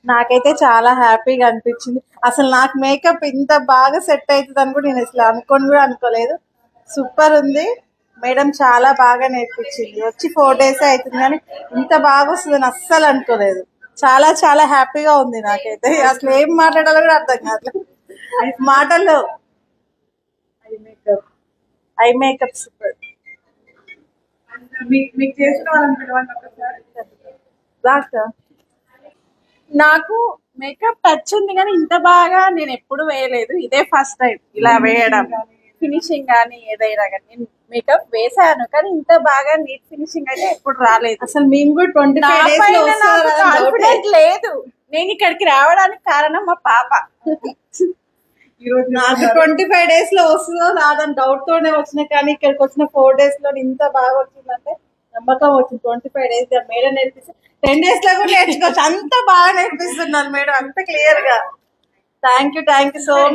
నాకైతే చాలా హ్యాపీగా అనిపించింది. అసలు నాకు మేకప్ ఇంత బాగా సెట్ అవుతుంది అని కూడా నేను అసలు అనుకోని కూడా అనుకోలేదు. సూపర్ ఉంది. మేడం చాలా బాగా నేర్పించింది. వచ్చి 4 days అవుతుంది కానీ ఇంత బాగా వస్తుందని అస్సలు అనుకోలేదు. చాలా చాలా హ్యాపీగా ఉంది నాకైతే. అసలు ఏం మాట్లాడాలో కూడా అర్థం కాదు మాటల్లో. Eye makeup super. మీకు చేసిన వాళ్ళని పిలవండి ఒకసారి. నాకు మేకప్ టచ్ ఉంది కానీ ఇంత బాగా నేను ఎప్పుడు వేయలేదు. ఇదే ఫస్ట్ టైం ఇలా వేయడం. ఫినిషింగ్ కానీ ఏదైనా కానీ నేను మేకప్ వేసాను కానీ ఇంత బాగా నీట్ ఫినిషింగ్ అయితే ఎప్పుడు రాలేదు. అసలు మేము కూడా 25 days లో వస్తుందో కాన్ఫిడెంట్ లేదు. నేను ఇక్కడికి రావడానికి కారణం మా పాప. నాకు 25 days లో వస్తుందో రాదని డౌట్ తోనే వచ్చినా కానీ ఇక్కడికి వచ్చిన 4 days లో ఇంత బాగా వచ్చిందంటే నమ్మకం వచ్చింది. 25 days మేడం నేర్పిస్తే 10 days లో కూడా నేర్చుకోవచ్చు. అంత బాగా నేర్పిస్తున్నారు మేడం, అంత క్లియర్ గా. Thank you so much.